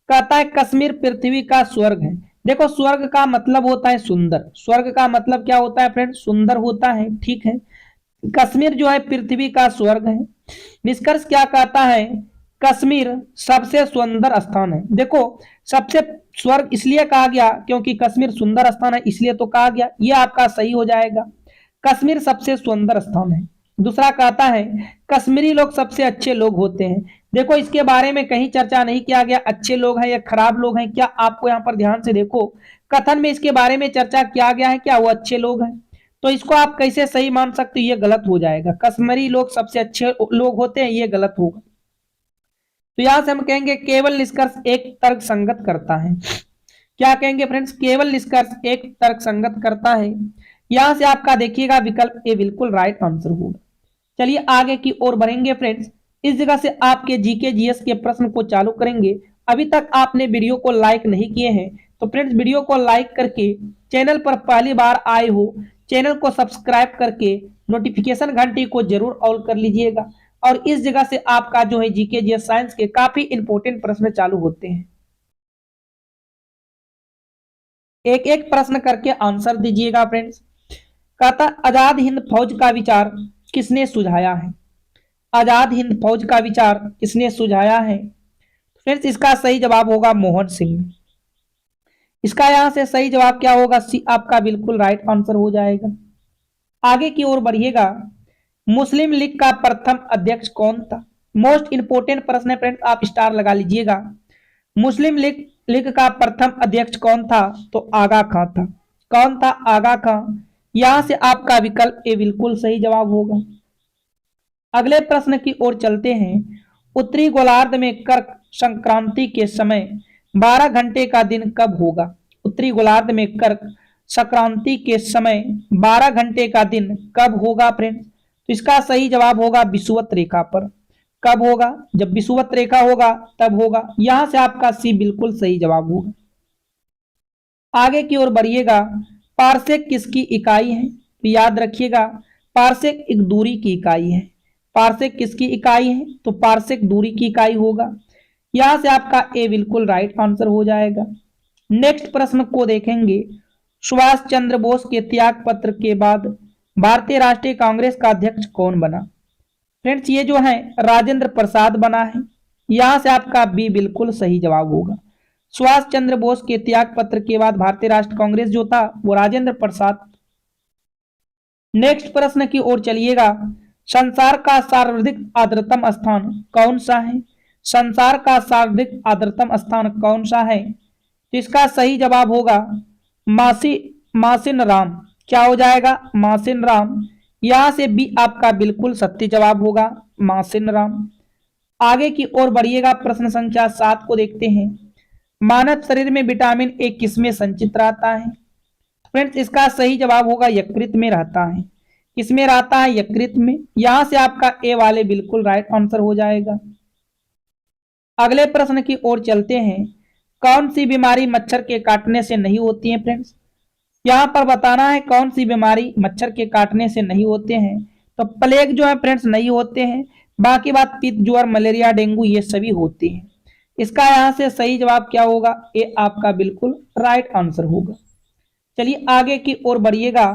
कहता है कश्मीर पृथ्वी का स्वर्ग है। देखो स्वर्ग का मतलब होता है सुंदर, स्वर्ग का मतलब क्या होता है फ्रेंड, सुंदर होता है। ठीक है, कश्मीर जो है पृथ्वी का स्वर्ग है। निष्कर्ष क्या कहता है, कश्मीर सबसे सुंदर स्थान है। देखो सबसे स्वर्ग इसलिए कहा गया क्योंकि कश्मीर सुंदर स्थान है, इसलिए तो कहा गया, ये आपका सही हो जाएगा। कश्मीर सबसे सुंदर स्थान है। दूसरा कहता है कश्मीरी लोग सबसे अच्छे लोग होते हैं। देखो इसके बारे में कहीं चर्चा नहीं किया गया, अच्छे लोग हैं या खराब लोग हैं, क्या आपको यहाँ पर ध्यान से देखो कथन में इसके बारे में चर्चा किया गया है क्या वो अच्छे लोग हैं, तो इसको आप कैसे सही मान सकते हो, ये गलत हो जाएगा। कश्मीरी लोग सबसे अच्छे लोग होते हैं, ये गलत होगा। तो यहां से हम कहेंगे केवल निष्कर्ष एक तर्क संगत करता है। क्या कहेंगे फ्रेंड्स, केवल निष्कर्ष एक तर्क संगत करता है। यहां से आपका देखिएगा विकल्प ए बिल्कुल राइट आंसर होगा। चलिए आगे की ओर बढ़ेंगे फ्रेंड्स, इस जगह से आपके जीके जीएस के प्रश्न को चालू करेंगे। अभी तक आपने वीडियो को लाइक नहीं किए हैं तो फ्रेंड्स वीडियो को लाइक करके, चैनल पर पहली बार आए हो चैनल को सब्सक्राइब करके नोटिफिकेशन घंटी को जरूर ऑल कर लीजिएगा। और इस जगह से आपका जो है जीके जीएस साइंस के काफी इंपॉर्टेंट प्रश्न चालू होते हैं। एक एक प्रश्न करके आंसर दीजिएगा फ्रेंड्स। कहता आजाद हिंद फौज का विचार किसने सुझाया है? आजाद हिंद फौज का विचार किसने सुझाया है? फ्रेंड्स इसका सही जवाब होगा मोहन सिंह। इसका यहां से सही जवाब क्या होगा? सी आपका बिल्कुल राइट आंसर हो जाएगा। आगे की ओर बढ़िएगा। मुस्लिम लीग का प्रथम अध्यक्ष कौन था? मोस्ट इंपोर्टेंट प्रश्न है फ्रेंड्स, आप स्टार लगा लीजिएगा। मुस्लिम लीग का प्रथम अध्यक्ष कौन था? तो आगा खां था। कौन था? आगा खां। यहां से आपका विकल्प ए बिल्कुल सही जवाब होगा। अगले प्रश्न की ओर चलते हैं। उत्तरी गोलार्ध में कर्क संक्रांति के समय 12 घंटे का दिन कब होगा? उत्तरी गोलार्ध में कर्क संक्रांति के समय 12 घंटे का दिन कब होगा फ्रेंड्स? तो इसका सही जवाब होगा विषुवत रेखा पर। कब होगा? जब विषुवत रेखा होगा तब होगा। यहां से आपका सी बिल्कुल सही जवाब होगा। आगे की ओर बढ़िएगा। पारसेक किसकी इकाई है? तो याद रखिएगा, पारसेक एक दूरी की इकाई है। पारसेक किसकी इकाई है? तो पारसेक दूरी की इकाई होगा। यहां से आपका ए बिल्कुल राइट आंसर हो जाएगा। नेक्स्ट प्रश्न को देखेंगे। सुभाष चंद्र बोस के त्याग पत्र के बाद भारतीय राष्ट्रीय कांग्रेस का अध्यक्ष कौन बना? फ्रेंड्स ये जो है राजेंद्र प्रसाद बना है। यहां से आपका बी बिल्कुल सही जवाब होगा। सुभाष चंद्र बोस के त्याग पत्र के बाद भारतीय राष्ट्रीय कांग्रेस जो था वो राजेंद्र प्रसाद। नेक्स्ट प्रश्न की ओर चलिएगा। संसार का सर्वाधिक आर्द्रतम स्थान कौन सा है? संसार का सर्वाधिक आर्द्रतम स्थान कौन सा है? तो इसका सही जवाब होगा मासिन राम। क्या हो जाएगा? मासिन राम। यहां से बी आपका बिल्कुल सत्य जवाब होगा, मासिन राम। आगे की ओर बढ़िएगा। प्रश्न संख्या 7 को देखते हैं। मानव शरीर में विटामिन ए किसमें संचित रहता है? फ्रेंड्स इसका सही जवाब होगा यकृत में रहता है। किसमें रहता है? यकृत में। यहां से आपका ए वाले बिल्कुल राइट आंसर हो जाएगा। अगले प्रश्न की ओर चलते हैं। कौन सी बीमारी मच्छर के काटने से नहीं होती है फ्रेंड्स? यहां पर बताना है कौन सी बीमारी मच्छर के काटने से नहीं होते हैं। तो प्लेग जो है फ्रेंड्स नहीं होते हैं, बाकी बात पित्त, ज्वर, मलेरिया, डेंगू ये सभी होते हैं। इसका यहां से सही जवाब क्या होगा? ए आपका बिल्कुल राइट आंसर होगा। चलिए आगे की ओर बढ़िएगा।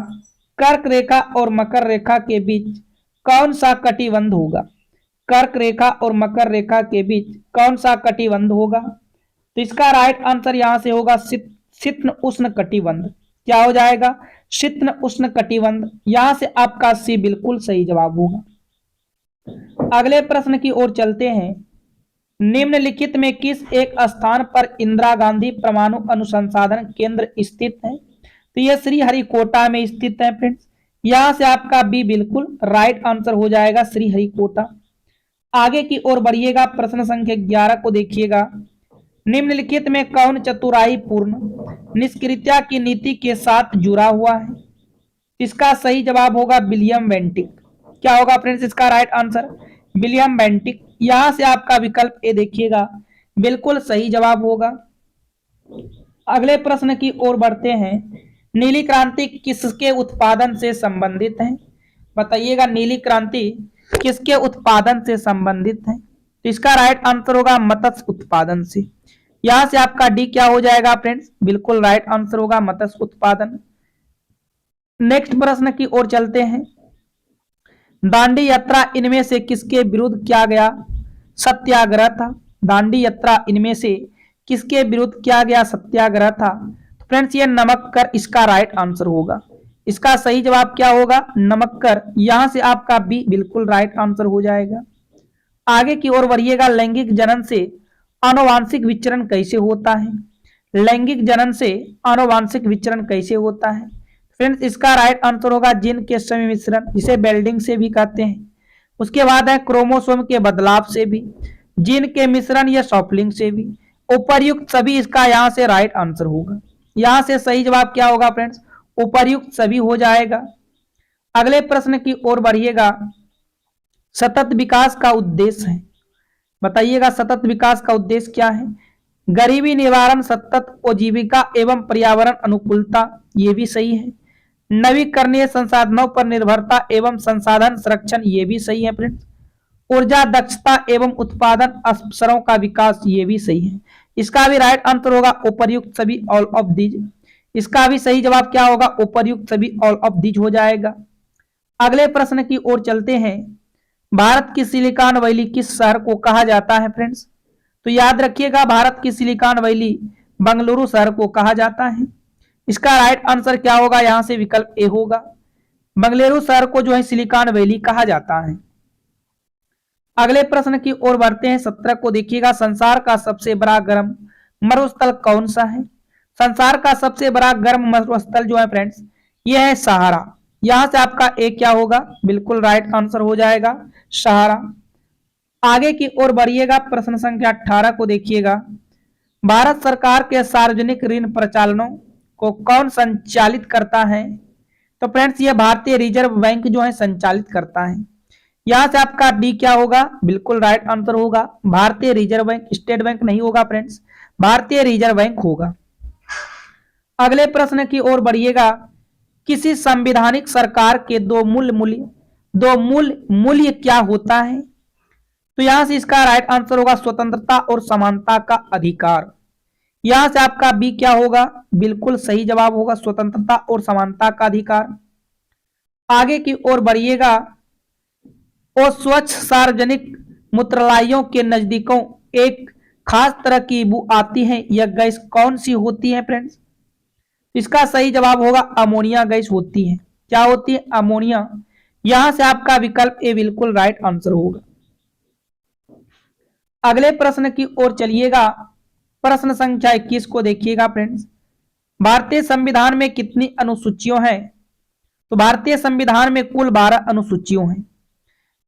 कर्क रेखा और मकर रेखा के बीच कौन सा कटिबंध होगा? कर्क रेखा और मकर रेखा के बीच कौन सा कटिबंध होगा? तो इसका राइट आंसर यहां से होगा शीतोष्ण उष्ण कटिबंध। क्या हो जाएगा? शीतोष्ण उष्ण कटिबंध। यहां से आपका सी बिल्कुल सही जवाब होगा। अगले प्रश्न की ओर चलते हैं। निम्नलिखित में किस एक स्थान पर इंदिरा गांधी परमाणु अनुसंधान केंद्र स्थित है? तो यह श्रीहरिकोटा में स्थित है फ्रेंड्स। यहां से आपका बी बिल्कुल राइट आंसर हो जाएगा, श्रीहरिकोटा। आगे की ओर बढ़िएगा। प्रश्न संख्या 11 को देखिएगा। निम्नलिखित में कौन चतुराई पूर्ण निष्क्रियता की नीति के साथ जुड़ा हुआ है? इसका सही जवाब होगा विलियम बेंटिक। क्या होगा फ्रेंड्स इसका राइट आंसर? William Bentinck. यहां से आपका विकल्प ए देखिएगा बिल्कुल सही जवाब होगा। अगले प्रश्न की ओर बढ़ते हैं। नीली क्रांति किसके उत्पादन से संबंधित है? बताइएगा नीली क्रांति किसके उत्पादन से संबंधित है? तो इसका राइट आंसर होगा मत्स्य उत्पादन से। यहां से आपका डी क्या हो जाएगा फ्रेंड्स? बिल्कुल राइट आंसर होगा मत्स्य उत्पादन। नेक्स्ट प्रश्न की ओर चलते हैं। दांडी यात्रा इनमें से किसके विरुद्ध किया गया सत्याग्रह था? दांडी यात्रा इनमें से किसके विरुद्ध किया गया सत्याग्रह था? फ्रेंड्स ये नमक्कर इसका राइट आंसर होगा। इसका सही जवाब क्या होगा? नमक्कर। यहां से आपका बी बिल्कुल राइट आंसर हो जाएगा। आगे की ओर बढ़िएगा। लैंगिक जनन से आनुवांशिक विचरण कैसे होता है? लैंगिक जनन से आनुवांशिक विचरण कैसे होता है? फ्रेंड्स इसका राइट आंसर होगा जीन के सम्मिश्रण, जिसे बेल्डिंग से भी कहते हैं। उसके बाद है क्रोमोसोम के बदलाव से भी, जीन के मिश्रण या सॉपलिंग से भी। उपर्युक्त सभी इसका यहां से राइट आंसर होगा। यहां से सही जवाब क्या होगा फ्रेंड्स? उपर्युक्त सभी हो जाएगा। अगले प्रश्न की ओर बढ़िएगा। सतत विकास का उद्देश्य है? बताइएगा सतत विकास का उद्देश्य क्या है? गरीबी निवारण, सतत आजीविका एवं पर्यावरण अनुकूलता, ये भी सही है। नवीकरणीय संसाधनों पर निर्भरता एवं संसाधन संरक्षण, ये भी सही है फ्रेंड्स। ऊर्जा दक्षता एवं उत्पादन अवसरों का विकास, ये भी सही है। इसका भी राइट आंसर होगा उपर्युक्त सभी, ऑल ऑफ दीज। इसका भी सही जवाब क्या होगा? उपर्युक्त सभी, ऑल ऑफ दीज हो जाएगा। अगले प्रश्न की ओर चलते हैं। भारत की सिलिकॉन वैली किस शहर को कहा जाता है फ्रेंड्स? तो याद रखिएगा भारत की सिलिकॉन वैली बंगलुरु शहर को कहा जाता है। इसका राइट आंसर क्या होगा? यहां से विकल्प ए होगा। बंगलुरु शहर को जो है सिलिकॉन वैली कहा जाता है। अगले प्रश्न की ओर बढ़ते हैं। 17 को देखिएगा। संसार का सबसे बड़ा गर्म मरुस्थल कौन सा है? संसार का सबसे बड़ा गर्म मरुस्थल जो है फ्रेंड्स, यह है सहारा। यहां से आपका ए क्या होगा? बिल्कुल राइट आंसर हो जाएगा सहारा। आगे की ओर बढ़िएगा। प्रश्न संख्या 18 को देखिएगा। भारत सरकार के सार्वजनिक ऋण प्रचालनों को कौन संचालित करता है? तो फ्रेंड्स ये भारतीय रिजर्व बैंक जो है संचालित करता है। यहां से आपका डी क्या होगा? बिल्कुल राइट आंसर होगा भारतीय रिजर्व बैंक, स्टेट बैंक नहीं होगा फ्रेंड्स, भारतीय रिजर्व बैंक होगा। अगले प्रश्न की ओर बढ़िएगा। किसी संवैधानिक सरकार के दो मूल मूल्य क्या होता है? तो यहां से इसका राइट आंसर होगा स्वतंत्रता और समानता का अधिकार। यहां से आपका बी क्या होगा? बिल्कुल सही जवाब होगा स्वतंत्रता और समानता का अधिकार। आगे की ओर बढ़िएगा। और स्वच्छ सार्वजनिक मूत्रालयों के नजदीकों एक खास तरह की बू आती है, यह गैस कौन सी होती है फ्रेंड्स? इसका सही जवाब होगा अमोनिया गैस होती है। क्या होती है? अमोनिया। यहां से आपका विकल्प ए बिल्कुल राइट आंसर होगा। अगले प्रश्न की ओर चलिएगा। प्रश्न संख्या 21 को देखिएगा फ्रेंड्स। भारतीय संविधान में कितनी अनुसूचियां हैं? तो भारतीय संविधान में कुल 12 अनुसूचियां हैं।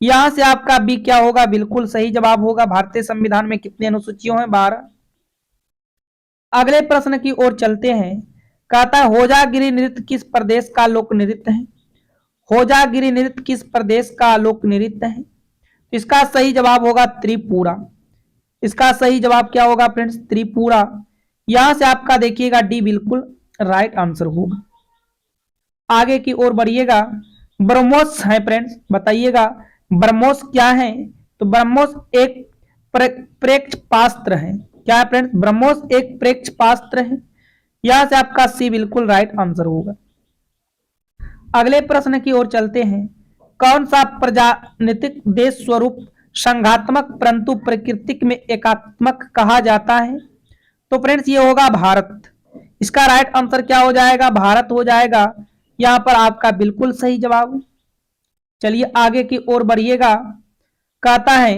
यहां से आपका बी क्या होगा? बिल्कुल सही जवाब होगा भारतीय संविधान में कितनी अनुसूचियां हैं? 12। अगले प्रश्न की ओर चलते हैं। कहता है होजागिरी नृत्य किस प्रदेश का लोक नृत्य है? होजागिरी नृत्य किस प्रदेश का लोक नृत्य है? इसका सही जवाब होगा त्रिपुरा। इसका सही जवाब क्या होगा फ्रेंड्स? त्रिपुरा। यहां से आपका देखिएगा डी बिल्कुल राइट आंसर होगा। आगे की ओर बढ़िएगा। ब्रह्मोस है फ्रेंड्स, बताइएगा ब्रह्मोस क्या है? तो ब्रह्मोस एक प्रेक्षपास्त्र है। क्या है फ्रेंड्स? ब्रह्मोस एक प्रेक्षपास्त्र है। यहां से आपका सी बिल्कुल राइट आंसर होगा। अगले प्रश्न की ओर चलते हैं। कौन सा प्रजानीतिक देश स्वरूप संघात्मक परंतु प्रकृति में एकात्मक कहा जाता है? तो फ्रेंड्स ये होगा भारत। इसका राइट आंसर क्या हो जाएगा? भारत हो जाएगा। यहां पर आपका बिल्कुल सही जवाब। चलिए आगे की ओर बढ़िएगा। कहता है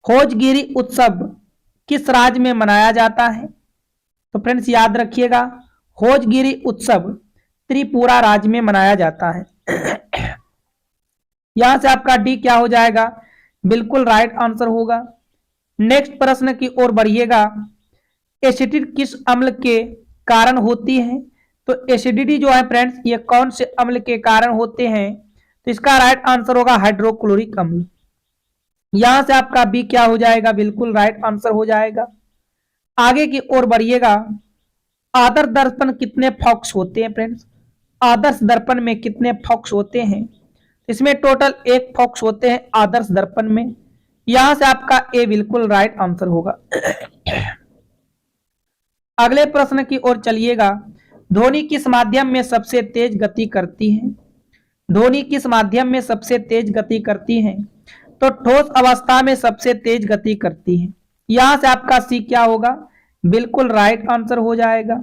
होजगिरी उत्सव किस राज्य में मनाया जाता है? तो फ्रेंड्स याद रखिएगा होजगिरी उत्सव त्रिपुरा राज्य में मनाया जाता है। यहां से आपका डी क्या हो जाएगा? बिल्कुल राइट आंसर होगा। नेक्स्ट प्रश्न की ओर बढ़िएगा। एसिडिटी किस अम्ल के कारण होती है? तो एसिडिटी जो है फ्रेंड्स ये कौन से अम्ल के कारण होते हैं? तो इसका राइट आंसर होगा हाइड्रोक्लोरिक अम्ल। यहां से आपका बी क्या हो जाएगा? बिल्कुल राइट आंसर हो जाएगा। आगे की ओर बढ़िएगा। आदर्श दर्पण कितने फॉक्स होते हैं फ्रेंड्स? आदर्श दर्पण में कितने फॉक्स होते हैं? इसमें टोटल 1 फॉक्स होते हैं आदर्श दर्पण में। यहां से आपका ए बिल्कुल राइट आंसर होगा। अगले प्रश्न की ओर चलिएगा। ध्वनि किस माध्यम में सबसे तेज गति करती है? ध्वनि किस माध्यम में सबसे तेज गति करती है? तो ठोस अवस्था में सबसे तेज गति करती है। यहां से आपका सी क्या होगा? बिल्कुल राइट आंसर हो जाएगा।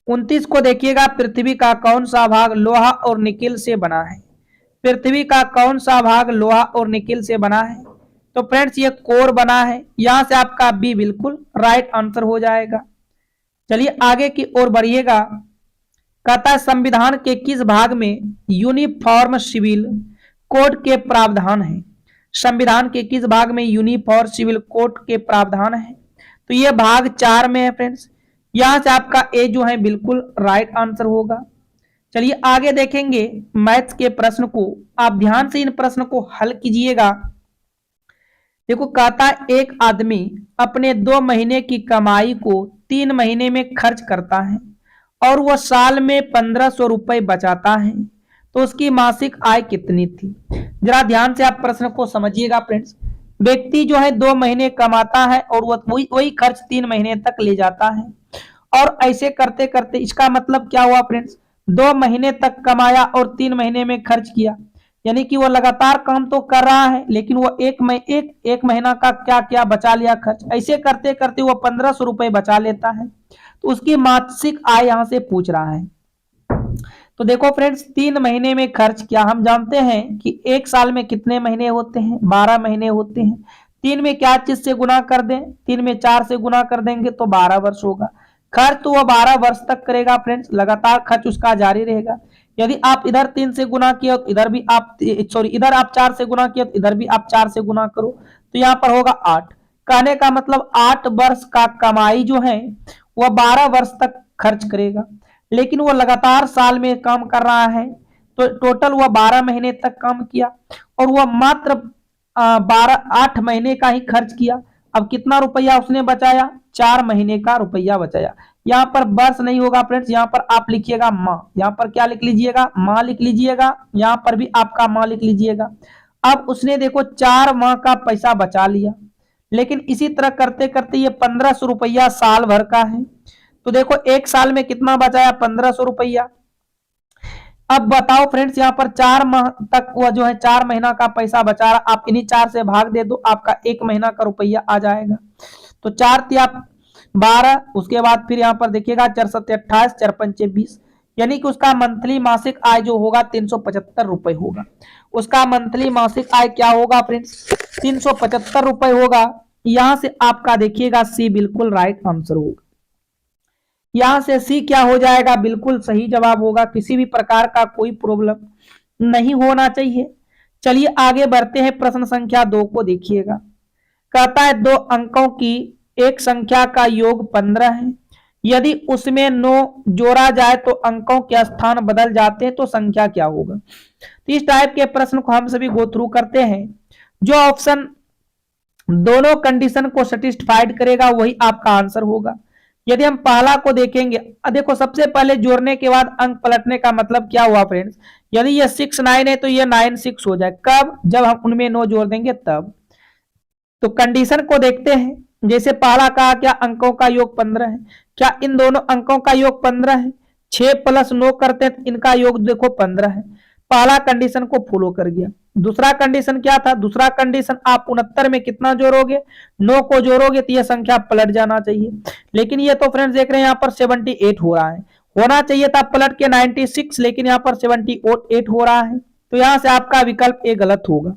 29 को देखिएगा। पृथ्वी का कौन सा भाग लोहा और निकिल से बना है? पृथ्वी का कौन सा भाग लोहा और निकिल से बना है? तो फ्रेंड्स ये कोर बना है। यहां से आपका बी बिल्कुल राइट आंसर हो जाएगा। चलिए आगे की ओर बढ़िएगा। कहता है संविधान के किस भाग में यूनिफॉर्म सिविल कोड के प्रावधान है? संविधान के किस भाग में यूनिफॉर्म सिविल कोड के प्रावधान है? तो ये भाग 4 में है फ्रेंड्स। यहां से आपका ए जो है बिल्कुल राइट आंसर होगा। चलिए आगे देखेंगे मैथ्स के प्रश्न को। आप ध्यान से इन प्रश्न को हल कीजिएगा। देखो कहता है एक आदमी अपने 2 महीने की कमाई को 3 महीने में खर्च करता है और वह साल में 1500 रुपए बचाता है, तो उसकी मासिक आय कितनी थी। जरा ध्यान से आप प्रश्न को समझिएगा फ्रेंड्स। व्यक्ति जो है 2 महीने कमाता है और वह वही खर्च 3 महीने तक ले जाता है, और ऐसे करते करते इसका मतलब क्या हुआ फ्रेंड्स, 2 महीने तक कमाया और 3 महीने में खर्च किया, यानी कि वो लगातार काम तो कर रहा है लेकिन वो एक महीना का क्या क्या बचा लिया खर्च। ऐसे करते करते वो 1500 रुपए बचा लेता है, तो उसकी मासिक आय यहां से पूछ रहा है। तो देखो फ्रेंड्स 3 महीने में खर्च किया, हम जानते हैं कि एक साल में कितने महीने होते हैं, 12 महीने होते हैं। 3 में क्या चीज से गुना कर दें, 3 में 4 से गुना कर देंगे तो 12 वर्ष होगा। खर्च तो वह 12 वर्ष तक करेगा फ्रेंड्स, लगातार खर्च उसका जारी रहेगा। यदि आप इधर 3 से गुना किया तो इधर भी आप इधर आप 4 से गुना किया तो इधर भी आप 4 से गुना करो, तो यहाँ पर होगा 8। कहने का मतलब 8 वर्ष का कमाई जो है वह 12 वर्ष तक खर्च करेगा, लेकिन वो लगातार साल में काम कर रहा है, तो टोटल वह 12 महीने तक काम किया और वह मात्र 8 महीने का ही खर्च किया। अब कितना रुपया उसने बचाया, 4 महीने का रुपया बचाया। यहाँ पर वर्ष नहीं होगा फ्रेंड्स, यहाँ पर आप लिखिएगा माह, यहाँ पर क्या लिख लीजिएगा, माह लिख लीजिएगा, यहाँ पर भी आपका माह लिख लीजिएगा। अब उसने देखो 4 माह का पैसा बचा लिया, लेकिन इसी तरह करते करते ये 1500 रुपया साल भर का है, तो देखो एक साल में कितना बचाया, 1500 रुपया। अब बताओ फ्रेंड्स यहाँ पर 4 माह तक वह जो है 4 महीना का पैसा बचा रहा, आप इन्हीं 4 से भाग दे दो, आपका 1 महीना का रुपया आ जाएगा। तो 4 थी आप 12, उसके बाद फिर यहाँ पर देखिएगा 4 7 28, 4 5 20, यानी कि उसका मंथली मासिक आय जो होगा 375 रुपए होगा। उसका मंथली मासिक आय क्या होगा फ्रेंड्स, 375 रुपए होगा। यहां से आपका देखिएगा सी बिल्कुल राइट आंसर होगा। यहां से सी क्या हो जाएगा, बिल्कुल सही जवाब होगा। किसी भी प्रकार का कोई प्रॉब्लम नहीं होना चाहिए। चलिए आगे बढ़ते हैं, प्रश्न संख्या 2 को देखिएगा। कहता है 2 अंकों की एक संख्या का योग 15 है, यदि उसमें 9 जोड़ा जाए तो अंकों के स्थान बदल जाते हैं, तो संख्या क्या होगा। तो इस टाइप के प्रश्न को हम सभी गो थ्रू करते हैं। जो ऑप्शन दोनों कंडीशन को सेटिस्फाइड करेगा वही आपका आंसर होगा। यदि हम पहला को देखेंगे, देखो सबसे पहले जोड़ने के बाद अंक पलटने का मतलब क्या हुआ फ्रेंड्स, यदि ये 6 9 है तो ये 9 6 हो जाए, कब, जब हम उनमें 9 जोड़ देंगे तब। तो कंडीशन को देखते हैं, जैसे पहला कहा क्या अंकों का योग 15 है, क्या इन दोनों अंकों का योग 15 है, 6 + 9 करते हैं तो इनका योग देखो 15 है। पहला कंडीशन को फॉलो कर गया। दूसरा कंडीशन क्या था, दूसरा कंडीशन आप 69 में कितना जोड़ोगे, 9 को जोड़ोगे तो यह संख्या पलट जाना चाहिए, लेकिन ये तो फ्रेंड्स देख रहे हैं यहाँ पर 78 हो रहा है, होना चाहिए था पलट के 96, लेकिन यहाँ पर 78 हो रहा है, तो यहां से आपका विकल्प ए गलत होगा।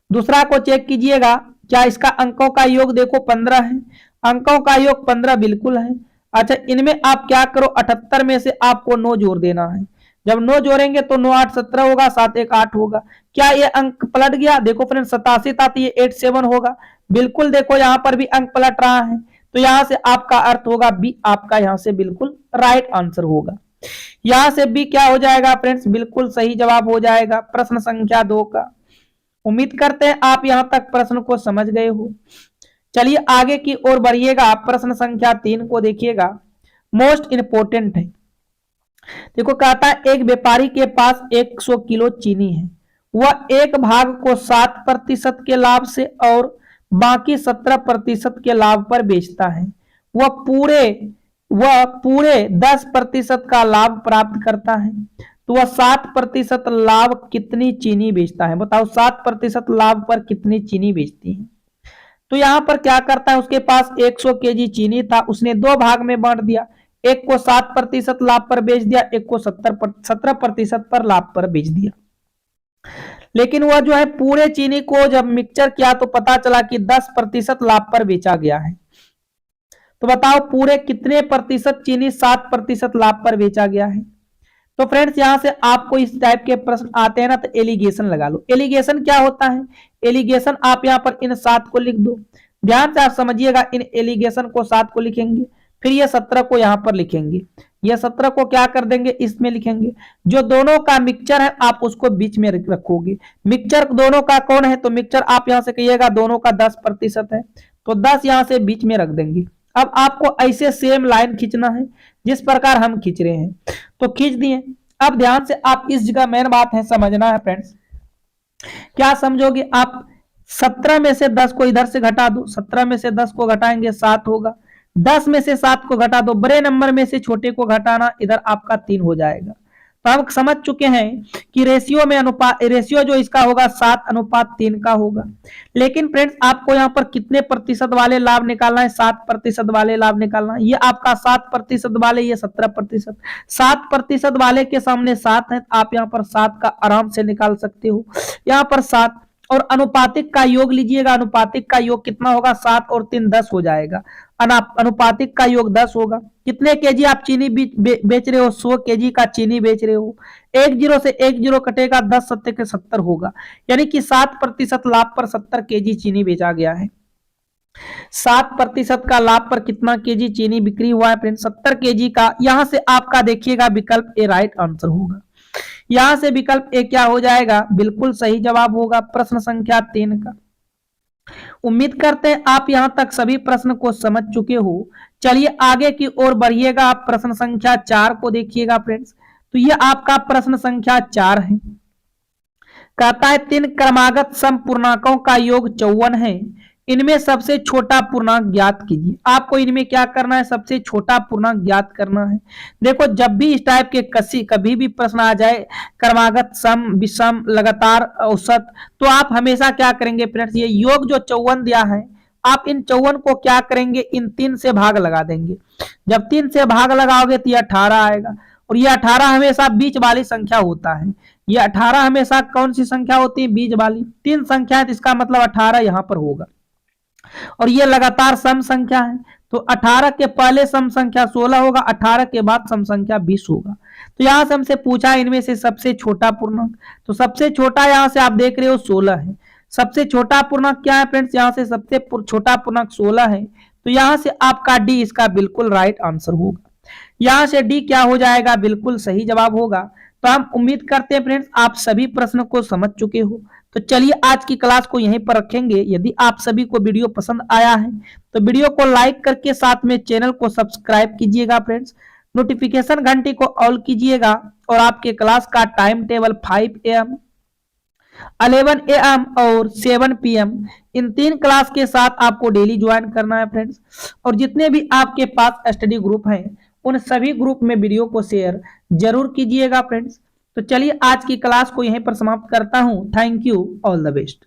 दूसरा को चेक कीजिएगा, क्या इसका अंकों का योग देखो 15 है, अंकों का योग 15 बिल्कुल है। अच्छा इनमें आप क्या करो, 78 में से आपको 9 जोड़ देना है, जब 9 जोड़ेंगे तो 9 8 17 होगा, 7 1 8 होगा। क्या ये अंक पलट गया, देखो फ्रेंड्स 87 था तो ये 87 होगा, बिल्कुल देखो यहाँ पर भी अंक पलट रहा है, तो यहां से आपका अर्थ होगा बी आपका यहां से बिल्कुल राइट आंसर होगा। यहां से बी क्या हो जाएगा फ्रेंड्स, बिल्कुल सही जवाब हो जाएगा प्रश्न संख्या 2 का। उम्मीद करते हैं आप यहां तक प्रश्न को समझ गए हो। चलिए आगे की ओर बढ़िएगा, प्रश्न संख्या 3 को देखिएगा, मोस्ट इंपोर्टेंट है। देखो कहता है एक व्यापारी के पास 100 किलो चीनी है, वह एक भाग को 7% के लाभ से और बाकी 17% के लाभ पर बेचता है, वह पूरे 10% का लाभ प्राप्त करता है, तो वह 7% लाभ कितनी चीनी बेचता है, बताओ 7% लाभ पर कितनी चीनी बेचती है। तो यहां पर क्या करता है, उसके पास 100 केजी चीनी था, उसने 2 भाग में बांट दिया, एक को 7% लाभ पर बेच दिया, एक को 17% पर लाभ पर बेच दिया। लेकिन वह जो है पूरे चीनी को जब मिक्सचर किया तो पता चला कि 10% लाभ पर बेचा गया है। तो बताओ पूरे कितने प्रतिशत चीनी 7% लाभ पर बेचा गया है। तो फ्रेंड्स यहां से आपको इस टाइप के प्रश्न आते हैं ना, तो एलिगेशन लगा लो। एलिगेशन क्या होता है, एलिगेशन आप यहां पर इन 7 को लिख दो, ध्यान से आप समझिएगा, इन एलिगेशन को 7 को लिखेंगे, फिर ये 17 को यहाँ पर लिखेंगे, ये 17 को क्या कर देंगे, इसमें लिखेंगे। जो दोनों का मिक्सचर है आप उसको बीच में रखोगे। मिक्सचर दोनों का कौन है, तो मिक्सचर आप यहाँ से कहिएगा दोनों का 10% है, तो 10 यहाँ से बीच में रख देंगे। अब आपको ऐसे सेम लाइन खींचना है जिस प्रकार हम खींच रहे हैं, तो खींच दिए। अब ध्यान से आप इस जगह मेन बात है समझना है फ्रेंड्स, क्या समझोगे आप, 17 में से 10 को इधर से घटा दो, 17 में से 10 को घटाएंगे 7 होगा, 10 में से 7 को घटा दो, बड़े नंबर में से छोटे को घटाना, इधर आपका 3 हो जाएगा। तो हम समझ चुके हैं कि रेशियो में रेशियो जो इसका होगा 7:3 का होगा। लेकिन फ्रेंड्स आपको यहाँ पर कितने प्रतिशत वाले लाभ निकालना है, 7% वाले लाभ निकालना है। ये आपका 7% वाले, ये 17%। 7% वाले के सामने 7 है, आप यहाँ पर 7 का आराम से निकाल सकते हो। यहाँ पर 7 और अनुपातिक का योग लीजिएगा, अनुपातिक का योग कितना होगा, 7 और 3 10 हो जाएगा। अनुपातिक का योग 10 होगा। कितने केजी आप चीनी बेच रहे हो, 100 केजी का चीनी बेच रहे हो। 1 जीरो से 1 जीरो कटेगा, 10 सत्ते के 70 होगा, यानी कि 7% लाभ पर 70 केजी चीनी बेचा गया है। 7% का लाभ पर कितना केजी चीनी बिक्री हुआ है फ्रेंड, 70 केजी का। यहां से आपका देखिएगा विकल्प ए राइट आंसर होगा। यहां से विकल्प ए क्या हो जाएगा, बिल्कुल सही जवाब होगा प्रश्न संख्या 3 का। उम्मीद करते हैं आप यहां तक सभी प्रश्न को समझ चुके हो। चलिए आगे की ओर बढ़िएगा, आप प्रश्न संख्या 4 को देखिएगा फ्रेंड्स। तो ये आपका प्रश्न संख्या 4 है। कहता है 3 क्रमागत सम पूर्णांकों का योग 54 है, इनमें सबसे छोटा पूर्णांक ज्ञात कीजिए। आपको इनमें क्या करना है, सबसे छोटा पूर्णांक ज्ञात करना है। देखो जब भी इस टाइप के कभी भी प्रश्न आ जाए, क्रमागत सम, विषम, लगातार, औसत, तो आप हमेशा क्या करेंगे फ्रेंड्स, ये योग जो 54 दिया है, आप इन 54 को क्या करेंगे, इन 3 से भाग लगा देंगे। जब 3 से भाग लगाओगे तो ये 18 आएगा, और ये 18 हमेशा बीच वाली संख्या होता है। ये 18 हमेशा कौन सी संख्या होती है, बीच वाली। 3 संख्या है तो इसका मतलब 18 यहां पर होगा। और ये लगातार सम संख्या है, तो 18 के पहले सम संख्या 16 होगा, 18 के बाद सम संख्या 20 होगा। तो यहां से हमसे पूछा इनमें से सबसे छोटा पूर्णांक, तो सबसे छोटा यहां से आप देख रहे हो 16 है। सबसे छोटा पूर्णांक क्या है फ्रेंड्स, यहां से सबसे छोटा पूर्णांक 16 है, तो यहां से आपका डी इसका बिल्कुल राइट आंसर होगा। यहां से डी क्या हो जाएगा, बिल्कुल सही जवाब होगा। तो हम उम्मीद करते हैं फ्रेंड्स आप सभी प्रश्न को समझ चुके हो। तो चलिए आज की क्लास को यहीं पर रखेंगे। यदि आप सभी को वीडियो पसंद आया है तो वीडियो को लाइक करके साथ में चैनल को सब्सक्राइब कीजिएगा फ्रेंड्स। नोटिफिकेशन घंटी को ऑल कीजिएगा, और आपके क्लास का टाइम टेबल 5 AM, 11 AM और 7 PM, इन 3 क्लास के साथ आपको डेली ज्वाइन करना है फ्रेंड्स। और जितने भी आपके पास स्टडी ग्रुप हैं उन सभी ग्रुप में वीडियो को शेयर जरूर कीजिएगा फ्रेंड्स। तो चलिए आज की क्लास को यहीं पर समाप्त करता हूं। Thank you, all the best.